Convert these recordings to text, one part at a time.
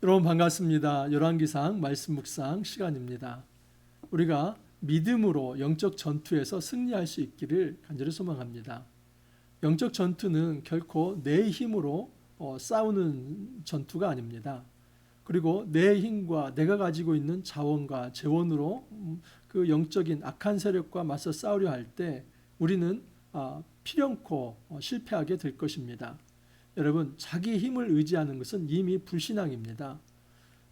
여러분 반갑습니다. 열왕기상 말씀 묵상 시간입니다. 우리가 믿음으로 영적 전투에서 승리할 수 있기를 간절히 소망합니다. 영적 전투는 결코 내 힘으로 싸우는 전투가 아닙니다. 그리고 내 힘과 내가 가지고 있는 자원과 재원으로 그 영적인 악한 세력과 맞서 싸우려 할 때 우리는 필연코 실패하게 될 것입니다. 여러분, 자기 힘을 의지하는 것은 이미 불신앙입니다.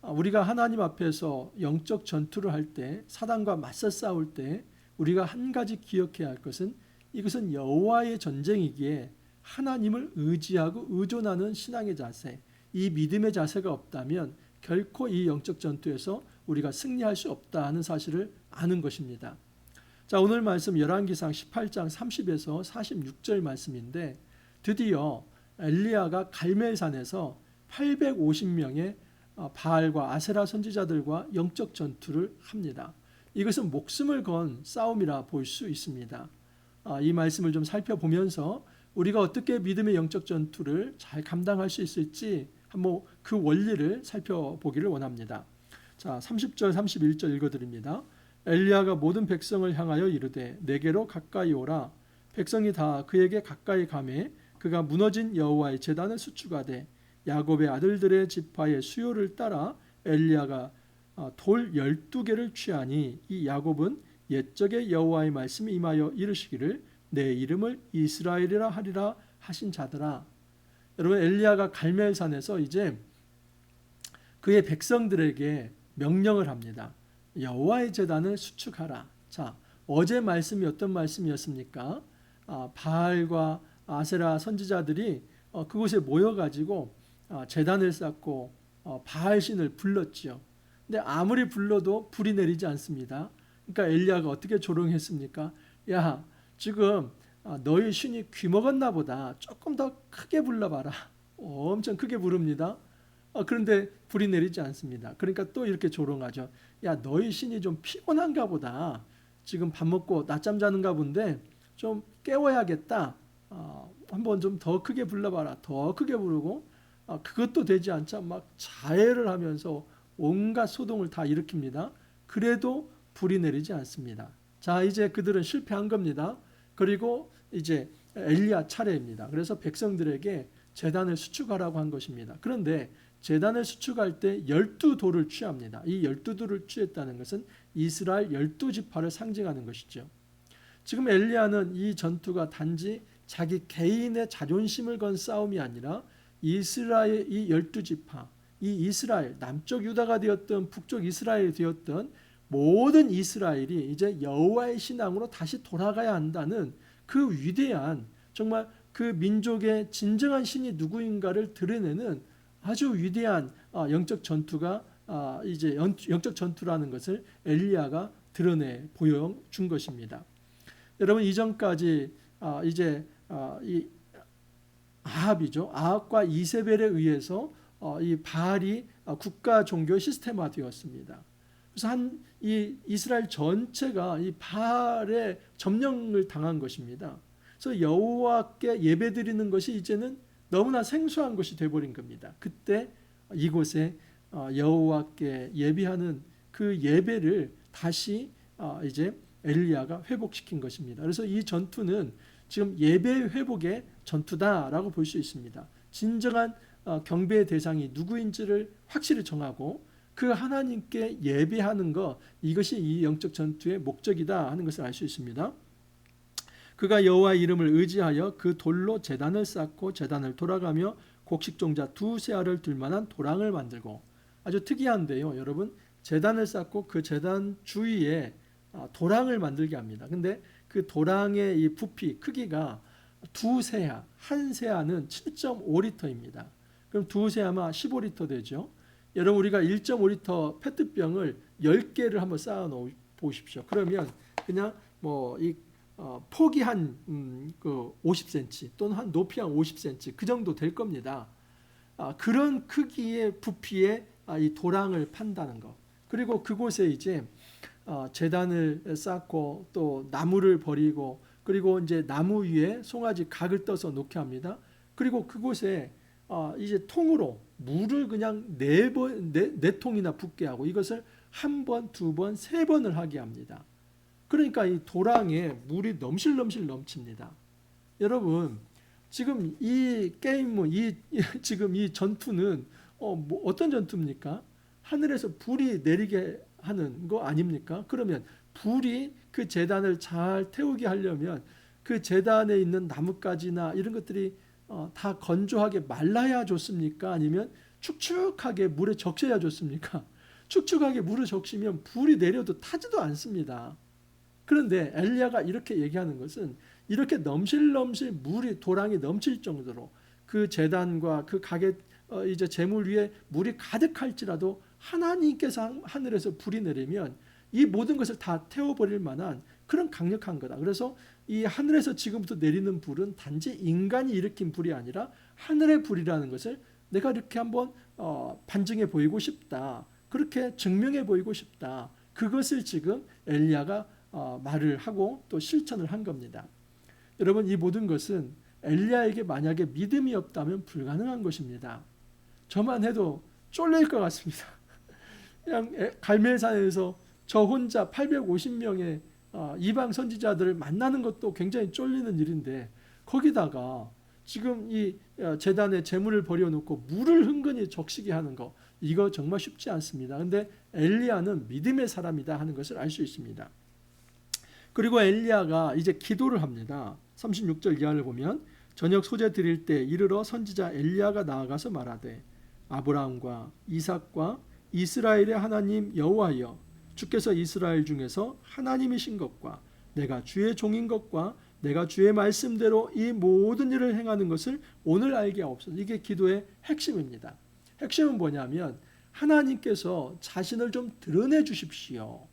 우리가 하나님 앞에서 영적 전투를 할 때, 사단과 맞서 싸울 때 우리가 한 가지 기억해야 할 것은 이것은 여호와의 전쟁이기에 하나님을 의지하고 의존하는 신앙의 자세, 이 믿음의 자세가 없다면 결코 이 영적 전투에서 우리가 승리할 수 없다 하는 사실을 아는 것입니다. 자, 오늘 말씀 열왕기상 18장 30에서 46절 말씀인데, 드디어 엘리야가 갈멜산에서 850명의 바알과 아세라 선지자들과 영적 전투를 합니다. 이것은 목숨을 건 싸움이라 볼 수 있습니다. 이 말씀을 좀 살펴보면서 우리가 어떻게 믿음의 영적 전투를 잘 감당할 수 있을지 한번 그 원리를 살펴보기를 원합니다. 자, 30절 31절 읽어드립니다. 엘리야가 모든 백성을 향하여 이르되 내게로 가까이 오라. 백성이 다 그에게 가까이 가매 그가 무너진 여호와의 제단을 수축하되 야곱의 아들들의 지파의 수요를 따라 엘리야가 돌 12개를 취하니 이 야곱은 옛적의 여호와의 말씀이 임하여 이르시기를 내 이름을 이스라엘이라 하리라 하신 자더라. 여러분, 엘리야가 갈멜산에서 이제 그의 백성들에게 명령을 합니다. 여호와의 제단을 수축하라. 자, 어제 말씀이 어떤 말씀이었습니까? 바알과 아세라 선지자들이 그곳에 모여가지고 제단을 쌓고 바알신을 불렀지요. 근데 아무리 불러도 불이 내리지 않습니다. 그러니까 엘리야가 어떻게 조롱했습니까? 야, 지금 너희 신이 귀먹었나 보다. 조금 더 크게 불러봐라. 엄청 크게 부릅니다. 그런데 불이 내리지 않습니다. 그러니까 또 이렇게 조롱하죠. 야, 너희 신이 좀 피곤한가 보다. 지금 밥 먹고 낮잠 자는가 본데 좀 깨워야겠다. 한번 좀 더 크게 불러봐라. 더 크게 부르고 그것도 되지 않자 막 자해를 하면서 온갖 소동을 다 일으킵니다. 그래도 불이 내리지 않습니다. 자, 이제 그들은 실패한 겁니다. 그리고 이제 엘리야 차례입니다. 그래서 백성들에게 제단을 수축하라고 한 것입니다. 그런데 제단을 수축할 때 12돌을 취합니다. 이 12돌을 취했다는 것은 이스라엘 12지파를 상징하는 것이죠. 지금 엘리야는 이 전투가 단지 자기 개인의 자존심을 건 싸움이 아니라 이스라엘 이 12지파, 이 이스라엘, 남쪽 유다가 되었던 북쪽 이스라엘이 되었던 모든 이스라엘이 이제 여호와의 신앙으로 다시 돌아가야 한다는 그 위대한, 정말 그 민족의 진정한 신이 누구인가를 드러내는 아주 위대한 영적 전투가 이제 영적 전투라는 것을 엘리야가 드러내 보여준 것입니다. 여러분, 이전까지 이제 이 아합이죠. 아합과 이세벨에 의해서 이 바알이 국가 종교 시스템화되었습니다. 그래서 이 이스라엘 전체가 이 바알의 점령을 당한 것입니다. 그래서 여호와께 예배드리는 것이 이제는 너무나 생소한 것이 되어버린 겁니다. 그때 이곳에 여호와께 예배하는 그 예배를 다시 이제 엘리야가 회복시킨 것입니다. 그래서 이 전투는 지금 예배 회복의 전투다라고 볼 수 있습니다. 진정한 경배의 대상이 누구인지를 확실히 정하고 그 하나님께 예배하는 것, 이것이 이 영적 전투의 목적이다 하는 것을 알 수 있습니다. 그가 여호와의 이름을 의지하여 그 돌로 제단을 쌓고 제단을 돌아가며 곡식종자 2세알을 들만한 도랑을 만들고, 아주 특이한데요, 여러분, 제단을 쌓고 그 제단 주위에 도랑을 만들게 합니다. 근데 그 도랑의 이 부피 크기가 2세아, 한 세아는 7.5리터입니다. 그럼 2세아면 15리터 되죠. 여러분, 우리가 1.5리터 페트병을 10개를 한번 쌓아 놓으 보십시오. 그러면 그냥 이 폭이 한 50cm 또는 한 높이 한 50cm 그 정도 될 겁니다. 그런 크기의 부피의 이 도랑을 판다는 것. 그리고 그곳에 이제 제단을 쌓고 또 나무를 버리고, 그리고 이제 나무 위에 송아지 각을 떠서 놓게 합니다. 그리고 그곳에 이제 통으로 물을 그냥 네 통이나 붓게 하고 이것을 한 번, 두 번, 세 번을 하게 합니다. 그러니까 이 도랑에 물이 넘실넘실 넘칩니다. 여러분, 지금 이 게임은 지금 이 전투는 어떤 전투입니까? 하늘에서 불이 내리게 하는 거 아닙니까? 그러면 불이 그 제단을 잘 태우게 하려면 그 제단에 있는 나뭇가지나 이런 것들이 다 건조하게 말라야 좋습니까? 아니면 축축하게 물에 적셔야 좋습니까? 축축하게 물에 적시면 불이 내려도 타지도 않습니다. 그런데 엘리야가 이렇게 얘기하는 것은 이렇게 넘실넘실 물이 도랑이 넘칠 정도로 그 제단과 그 가게 이제 제물 위에 물이 가득할지라도 하나님께서 하늘에서 불이 내리면 이 모든 것을 다 태워버릴 만한 그런 강력한 거다. 그래서 이 하늘에서 지금부터 내리는 불은 단지 인간이 일으킨 불이 아니라 하늘의 불이라는 것을 내가 이렇게 한번 반증해 보이고 싶다. 그렇게 증명해 보이고 싶다. 그것을 지금 엘리야가 말을 하고 또 실천을 한 겁니다. 여러분, 이 모든 것은 엘리야에게 만약에 믿음이 없다면 불가능한 것입니다. 저만 해도 쫄릴 것 같습니다. 그냥 갈멜산에서 저 혼자 850명의 이방 선지자들을 만나는 것도 굉장히 쫄리는 일인데 거기다가 지금 이 제단에 제물을 버려놓고 물을 흥건히 적시게 하는 거, 이거 정말 쉽지 않습니다. 그런데 엘리야는 믿음의 사람이다 하는 것을 알 수 있습니다. 그리고 엘리야가 이제 기도를 합니다. 36절 이하를 보면 저녁 소재 드릴 때 이르러 선지자 엘리야가 나아가서 말하되 아브라함과 이삭과 이스라엘의 하나님 여호와여, 주께서 이스라엘 중에서 하나님이신 것과 내가 주의 종인 것과 내가 주의 말씀대로 이 모든 일을 행하는 것을 오늘 알게 하옵소서. 이게 기도의 핵심입니다. 핵심은 뭐냐면 하나님께서 자신을 좀 드러내 주십시오.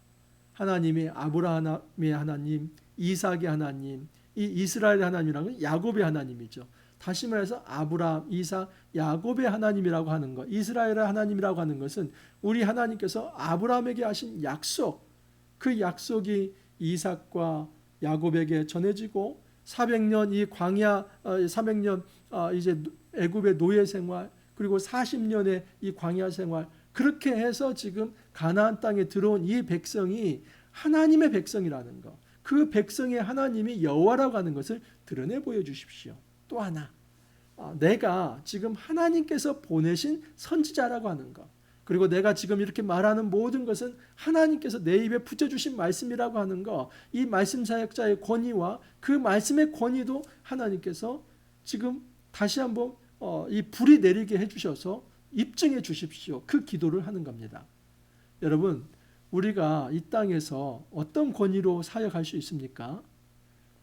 하나님이 아브라함의 하나님, 이삭의 하나님, 이 이스라엘의 하나님이라는 건 야곱의 하나님이죠. 다시 말해서 아브라함, 이삭, 야곱의 하나님이라고 하는 것, 이스라엘의 하나님이라고 하는 것은 우리 하나님께서 아브라함에게 하신 약속, 그 약속이 이삭과 야곱에게 전해지고 400년 이 광야 400년 이제 애굽의 노예 생활, 그리고 40년의 이 광야 생활, 그렇게 해서 지금 가나안 땅에 들어온 이 백성이 하나님의 백성이라는 것, 그 백성의 하나님이 여호와라고 하는 것을 드러내 보여주십시오. 또 하나, 내가 지금 하나님께서 보내신 선지자라고 하는 것, 그리고 내가 지금 이렇게 말하는 모든 것은 하나님께서 내 입에 붙여주신 말씀이라고 하는 것, 이 말씀 사역자의 권위와 그 말씀의 권위도 하나님께서 지금 다시 한번 이 불이 내리게 해주셔서 입증해 주십시오. 그 기도를 하는 겁니다. 여러분, 우리가 이 땅에서 어떤 권위로 사역할 수 있습니까?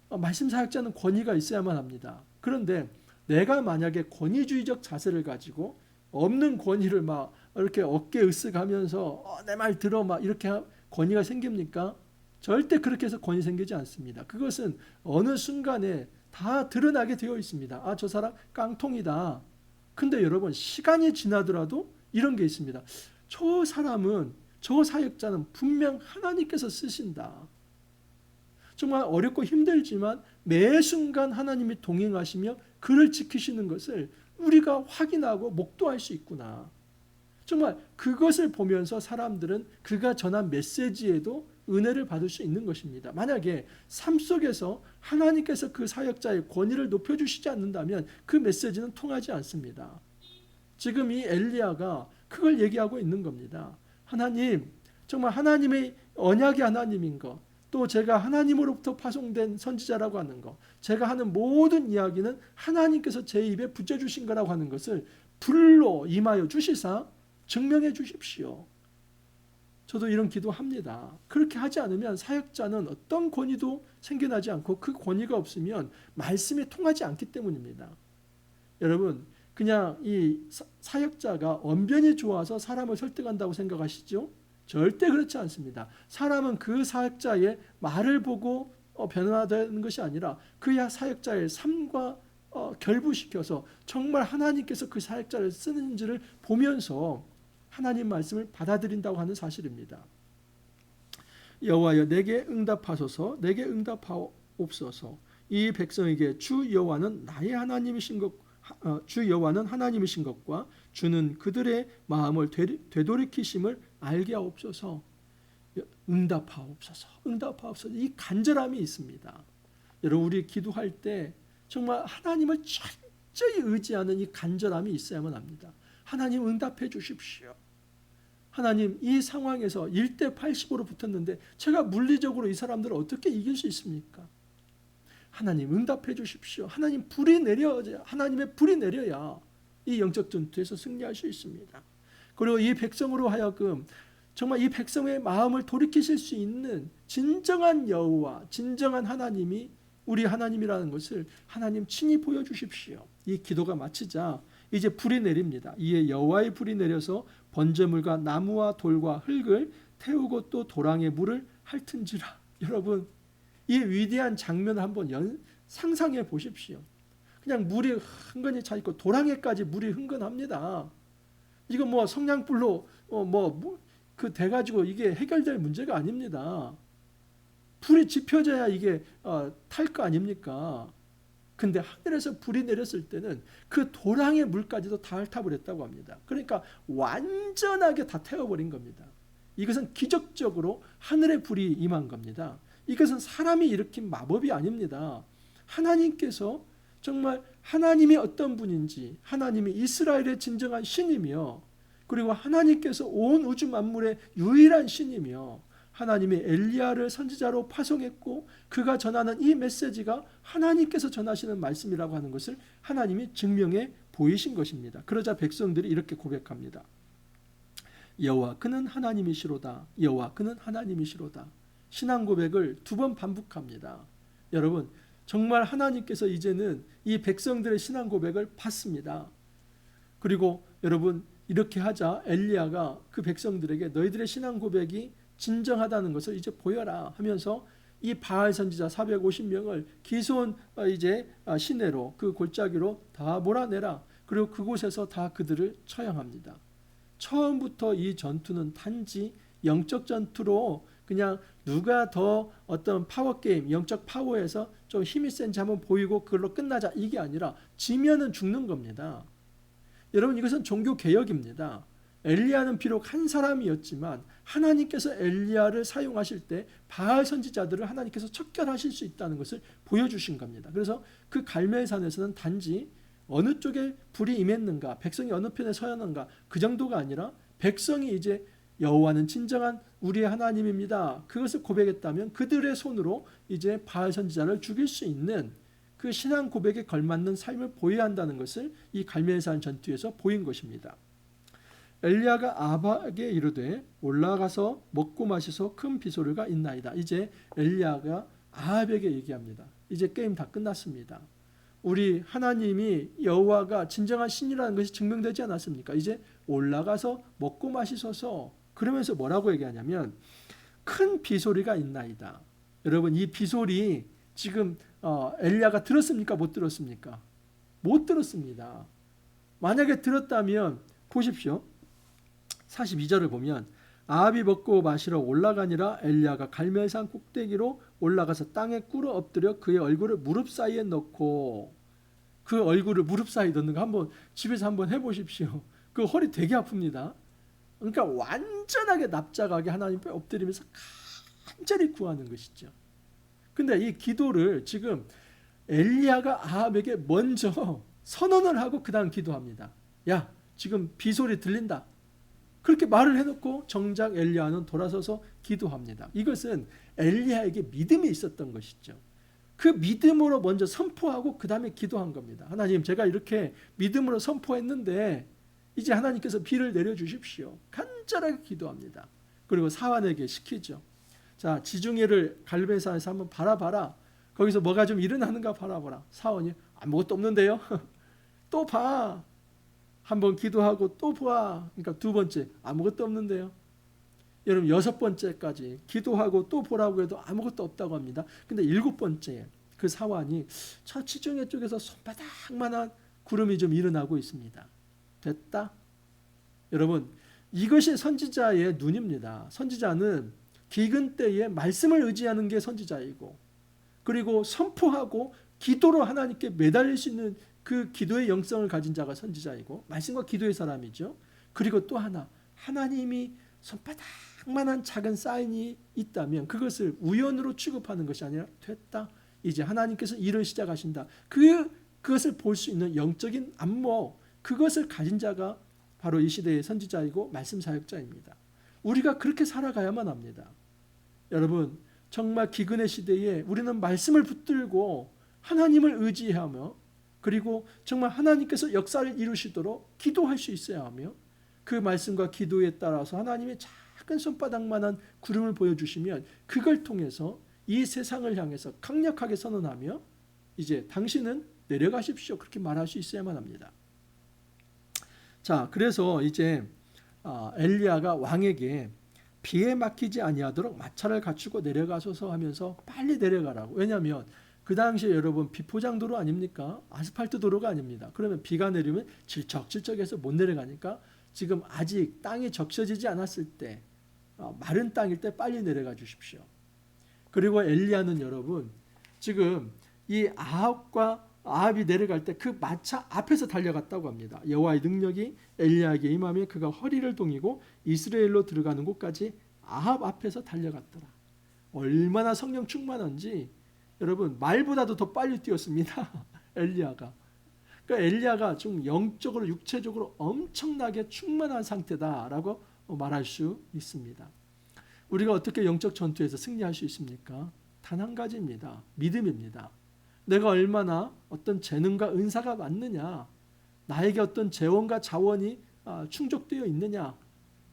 말씀 사역자는 권위가 있어야만 합니다. 그런데 내가 만약에 권위주의적 자세를 가지고 없는 권위를 막 이렇게 어깨 으쓱하면서 내 말 들어 막 이렇게 권위가 생깁니까? 절대 그렇게 해서 권위 생기지 않습니다. 그것은 어느 순간에 다 드러나게 되어 있습니다. 저 사람 깡통이다. 근데 여러분, 시간이 지나더라도 이런 게 있습니다. 저 사람은, 저 사역자는 분명 하나님께서 쓰신다. 정말 어렵고 힘들지만 매 순간 하나님이 동행하시며 그를 지키시는 것을 우리가 확인하고 목도할 수 있구나. 정말 그것을 보면서 사람들은 그가 전한 메시지에도 은혜를 받을 수 있는 것입니다. 만약에 삶 속에서 하나님께서 그 사역자의 권위를 높여주시지 않는다면 그 메시지는 통하지 않습니다. 지금 이 엘리야가 그걸 얘기하고 있는 겁니다. 하나님, 정말 하나님의 언약의 하나님인 것, 또 제가 하나님으로부터 파송된 선지자라고 하는 것, 제가 하는 모든 이야기는 하나님께서 제 입에 붙여주신 거라고 하는 것을 불로 임하여 주시사 증명해 주십시오. 저도 이런 기도합니다. 그렇게 하지 않으면 사역자는 어떤 권위도 생겨나지 않고 그 권위가 없으면 말씀이 통하지 않기 때문입니다. 여러분, 그냥 이 사역자가 언변이 좋아서 사람을 설득한다고 생각하시죠? 절대 그렇지 않습니다. 사람은 그 사역자의 말을 보고 변화되는 것이 아니라 그 사역자의 삶과 결부시켜서 정말 하나님께서 그 사역자를 쓰는지를 보면서 하나님 말씀을 받아들인다고 하는 사실입니다. 여호와여, 내게 응답하소서, 내게 응답하옵소서. 이 백성에게 주 여호와는 나의 하나님이신 것 주 여호와는 하나님이신 것과 주는 그들의 마음을 되돌이키심을 알게 하옵소서. 응답하옵소서. 응답하옵소서. 이 간절함이 있습니다. 여러분, 우리 기도할 때 정말 하나님을 철저히 의지하는 이 간절함이 있어야만 합니다. 하나님 응답해 주십시오. 하나님, 이 상황에서 1대 80으로 붙었는데 제가 물리적으로 이 사람들을 어떻게 이길 수 있습니까? 하나님 응답해 주십시오. 하나님의 불이 내려야 이 영적 전투에서 승리할 수 있습니다. 그리고 이 백성으로 하여금 정말 이 백성의 마음을 돌이키실 수 있는 진정한 여호와, 진정한 하나님이 우리 하나님이라는 것을 하나님 친히 보여주십시오. 이 기도가 마치자 이제 불이 내립니다. 이에 여호와의 불이 내려서 번제물과 나무와 돌과 흙을 태우고 또 도랑에 물을 핥은지라. 여러분, 이 위대한 장면을 한번 상상해 보십시오. 그냥 물이 흥건히 차 있고 도랑에까지 물이 흥건합니다. 이거 뭐 성냥불로 그 돼가지고 이게 해결될 문제가 아닙니다. 불이 지펴져야 이게 탈 거 아닙니까? 근데 하늘에서 불이 내렸을 때는 그 도랑의 물까지도 다 핥아버렸다고 합니다. 그러니까 완전하게 다 태워버린 겁니다. 이것은 기적적으로 하늘의 불이 임한 겁니다. 이것은 사람이 일으킨 마법이 아닙니다. 하나님께서 정말 하나님이 어떤 분인지, 하나님이 이스라엘의 진정한 신이며, 그리고 하나님께서 온 우주 만물의 유일한 신이며, 하나님이 엘리야를 선지자로 파송했고 그가 전하는 이 메시지가 하나님께서 전하시는 말씀이라고 하는 것을 하나님이 증명해 보이신 것입니다. 그러자 백성들이 이렇게 고백합니다. 여호와 그는 하나님이시로다. 여호와 그는 하나님이시로다. 신앙 고백을 2번 반복합니다. 여러분, 정말 하나님께서 이제는 이 백성들의 신앙 고백을 받습니다. 그리고 여러분, 이렇게 하자 엘리야가 그 백성들에게 너희들의 신앙 고백이 진정하다는 것을 이제 보여라 하면서 이 바알 선지자 450명을 기손 이제 시내로 그 골짜기로 다 몰아내라. 그리고 그곳에서 다 그들을 처형합니다. 처음부터 이 전투는 단지 영적 전투로 그냥 누가 더 어떤 파워게임, 영적 파워에서 좀 힘이 센지 한번 보이고 그걸로 끝나자, 이게 아니라 지면은 죽는 겁니다. 여러분, 이것은 종교 개혁입니다. 엘리야는 비록 한 사람이었지만 하나님께서 엘리야를 사용하실 때 바알 선지자들을 하나님께서 척결하실 수 있다는 것을 보여주신 겁니다. 그래서 그 갈멜산에서는 단지 어느 쪽에 불이 임했는가, 백성이 어느 편에 서였는가, 그 정도가 아니라 백성이 이제 여호와는 진정한 우리의 하나님입니다, 그것을 고백했다면 그들의 손으로 이제 바알 선지자를 죽일 수 있는 그 신앙 고백에 걸맞는 삶을 보여야 한다는 것을 이 갈멜산 전투에서 보인 것입니다. 엘리야가 아합에게 이르되 올라가서 먹고 마시소 큰 비소리가 있나이다. 이제 엘리야가 아합에게 얘기합니다. 이제 게임 다 끝났습니다. 우리 하나님이 여호와가 진정한 신이라는 것이 증명되지 않았습니까? 이제 올라가서 먹고 마시소서. 그러면서 뭐라고 얘기하냐면 큰 비소리가 있나이다. 여러분, 이 비소리 지금 엘리야가 들었습니까? 못 들었습니까? 못 들었습니다. 만약에 들었다면 보십시오. 42절을 보면 아합이 먹고 마시러 올라가니라 엘리야가 갈멜산 꼭대기로 올라가서 땅에 꿇어 엎드려 그의 얼굴을 무릎 사이에 넣고, 그 얼굴을 무릎 사이에 넣는 거 한번 집에서 한번 해보십시오. 그 허리 되게 아픕니다. 그러니까 완전하게 납작하게 하나님 앞에 엎드리면서 간절히 구하는 것이죠. 근데 이 기도를 지금 엘리야가 아합에게 먼저 선언을 하고 그 다음 기도합니다. 야, 지금 비소리 들린다. 그렇게 말을 해놓고 정작 엘리야는 돌아서서 기도합니다. 이것은 엘리야에게 믿음이 있었던 것이죠. 그 믿음으로 먼저 선포하고 그 다음에 기도한 겁니다. 하나님, 제가 이렇게 믿음으로 선포했는데 이제 하나님께서 비를 내려주십시오. 간절하게 기도합니다. 그리고 사환에게 시키죠. 자, 지중해를 갈멜산에서 한번 바라봐라. 거기서 뭐가 좀 일어나는가 바라봐라. 사환이 아무것도 없는데요. 또 봐. 한번 기도하고 또 봐. 그러니까 2번째 아무것도 없는데요. 여러분, 6번째까지 기도하고 또 보라고 해도 아무것도 없다고 합니다. 근데 7번째 그 사환이 저 지중해 쪽에서 손바닥만한 구름이 좀 일어나고 있습니다. 됐다. 여러분, 이것이 선지자의 눈입니다. 선지자는 기근 때에 말씀을 의지하는 게 선지자이고, 그리고 선포하고 기도로 하나님께 매달릴 수 있는 그 기도의 영성을 가진 자가 선지자이고 말씀과 기도의 사람이죠. 그리고 또 하나, 하나님이 손바닥만한 작은 사인이 있다면 그것을 우연으로 취급하는 것이 아니라 됐다, 이제 하나님께서 일을 시작하신다, 그것을 볼 수 있는 영적인 안목, 그것을 가진 자가 바로 이 시대의 선지자이고 말씀 사역자입니다. 우리가 그렇게 살아가야만 합니다. 여러분, 정말 기근의 시대에 우리는 말씀을 붙들고 하나님을 의지하며, 그리고 정말 하나님께서 역사를 이루시도록 기도할 수 있어야 하며, 그 말씀과 기도에 따라서 하나님의 작은 손바닥만한 구름을 보여주시면 그걸 통해서 이 세상을 향해서 강력하게 선언하며 이제 당신은 내려가십시오, 그렇게 말할 수 있어야만 합니다. 자, 그래서 이제 엘리야가 왕에게 비에 막히지 아니하도록 마차를 갖추고 내려가소서 하면서 빨리 내려가라고. 왜냐하면 그 당시에 여러분 비포장도로 아닙니까? 아스팔트 도로가 아닙니다. 그러면 비가 내리면 질척질척해서 못 내려가니까 지금 아직 땅이 적셔지지 않았을 때, 마른 땅일 때 빨리 내려가 주십시오. 그리고 엘리야는 여러분 지금 이 아합이 내려갈 때 그 마차 앞에서 달려갔다고 합니다. 여호와의 능력이 엘리야에게 임하며 그가 허리를 동이고 이스라엘로 들어가는 곳까지 아합 앞에서 달려갔더라. 얼마나 성령 충만한지 여러분 말보다도 더 빨리 뛰었습니다. 엘리야가. 그러니까 엘리야가 좀 영적으로 육체적으로 엄청나게 충만한 상태다라고 말할 수 있습니다. 우리가 어떻게 영적 전투에서 승리할 수 있습니까? 단 한 가지입니다. 믿음입니다. 내가 얼마나 어떤 재능과 은사가 많느냐, 나에게 어떤 재원과 자원이 충족되어 있느냐,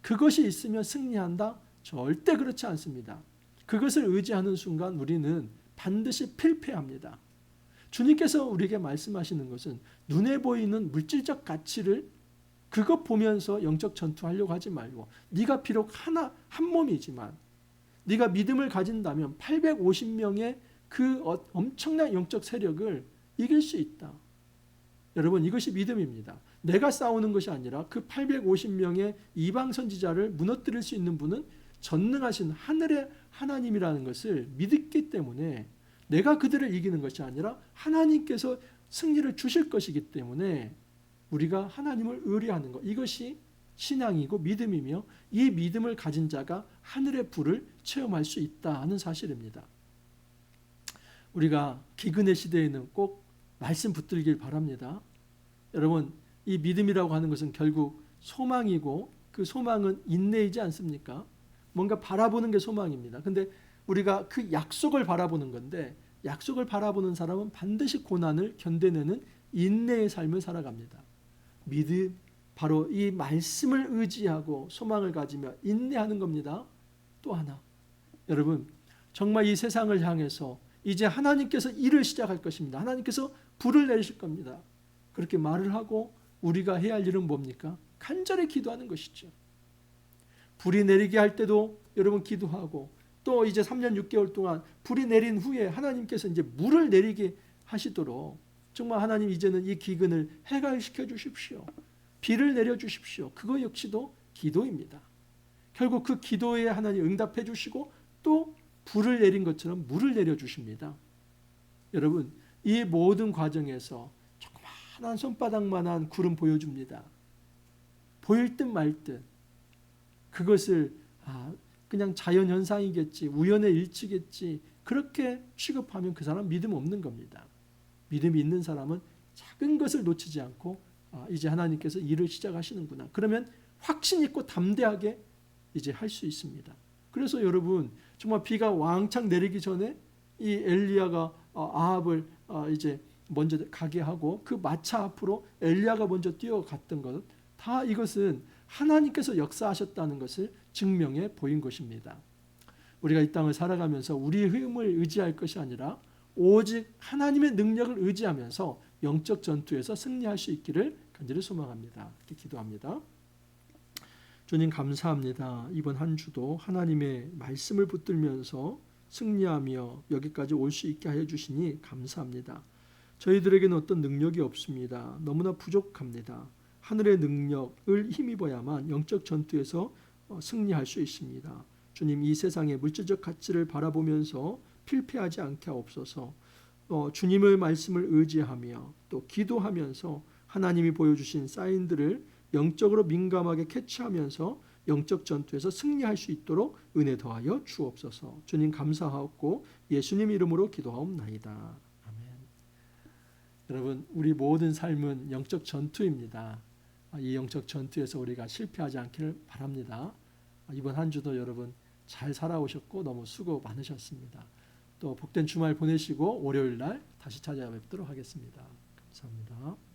그것이 있으면 승리한다? 절대 그렇지 않습니다. 그것을 의지하는 순간 우리는 반드시 필패합니다. 주님께서 우리에게 말씀하시는 것은 눈에 보이는 물질적 가치를 그것 보면서 영적 전투하려고 하지 말고, 네가 비록 한 몸이지만 네가 믿음을 가진다면 850명의 그 엄청난 영적 세력을 이길 수 있다. 여러분, 이것이 믿음입니다. 내가 싸우는 것이 아니라 그 850명의 이방 선지자를 무너뜨릴 수 있는 분은 전능하신 하늘의 하나님이라는 것을 믿기 때문에, 내가 그들을 이기는 것이 아니라 하나님께서 승리를 주실 것이기 때문에 우리가 하나님을 의뢰하는 것, 이것이 신앙이고 믿음이며, 이 믿음을 가진 자가 하늘의 불을 체험할 수 있다 하는 사실입니다. 우리가 기근의 시대에는 꼭 말씀 붙들길 바랍니다. 여러분, 이 믿음이라고 하는 것은 결국 소망이고, 그 소망은 인내이지 않습니까? 뭔가 바라보는 게 소망입니다. 근데 우리가 그 약속을 바라보는 건데, 약속을 바라보는 사람은 반드시 고난을 견뎌내는 인내의 삶을 살아갑니다. 믿음, 바로 이 말씀을 의지하고 소망을 가지며 인내하는 겁니다. 또 하나, 여러분, 정말 이 세상을 향해서 이제 하나님께서 일을 시작할 것입니다. 하나님께서 불을 내리실 겁니다. 그렇게 말을 하고 우리가 해야 할 일은 뭡니까? 간절히 기도하는 것이죠. 불이 내리게 할 때도 여러분 기도하고, 또 이제 3년 6개월 동안 불이 내린 후에 하나님께서 이제 물을 내리게 하시도록 정말 하나님 이제는 이 기근을 해갈시켜 주십시오. 비를 내려 주십시오. 그거 역시도 기도입니다. 결국 그 기도에 하나님 응답해 주시고 또 불을 내린 것처럼 물을 내려 주십니다. 여러분, 이 모든 과정에서 조그마한 손바닥만한 구름 보여줍니다. 보일 듯 말 듯. 그것을 그냥 자연현상이겠지, 우연의 일치겠지, 그렇게 취급하면 그 사람 믿음 없는 겁니다. 믿음이 있는 사람은 작은 것을 놓치지 않고 이제 하나님께서 일을 시작하시는구나, 그러면 확신 있고 담대하게 이제 할 수 있습니다. 그래서 여러분, 정말 비가 왕창 내리기 전에 이 엘리야가 아합을 이제 먼저 가게 하고 그 마차 앞으로 엘리야가 먼저 뛰어갔던 것, 다 이것은 하나님께서 역사하셨다는 것을 증명해 보인 것입니다. 우리가 이 땅을 살아가면서 우리의 힘을 의지할 것이 아니라 오직 하나님의 능력을 의지하면서 영적 전투에서 승리할 수 있기를 간절히 소망합니다. 이렇게 기도합니다. 주님, 감사합니다. 이번 한 주도 하나님의 말씀을 붙들면서 승리하며 여기까지 올 수 있게 하여 주시니 감사합니다. 저희들에게는 어떤 능력이 없습니다. 너무나 부족합니다. 하늘의 능력을 힘입어야만 영적 전투에서 승리할 수 있습니다. 주님, 이 세상의 물질적 가치를 바라보면서 필패하지 않게 하옵소서. 주님의 말씀을 의지하며 또 기도하면서 하나님이 보여주신 사인들을 영적으로 민감하게 캐치하면서 영적 전투에서 승리할 수 있도록 은혜 더하여 주옵소서. 주님 감사하옵고 예수님 이름으로 기도하옵나이다. 아멘. 여러분, 우리 모든 삶은 영적 전투입니다. 이 영적 전투에서 우리가 실패하지 않기를 바랍니다. 이번 한 주도 여러분 잘 살아오셨고 너무 수고 많으셨습니다. 또 복된 주말 보내시고 월요일 날 다시 찾아뵙도록 하겠습니다. 감사합니다.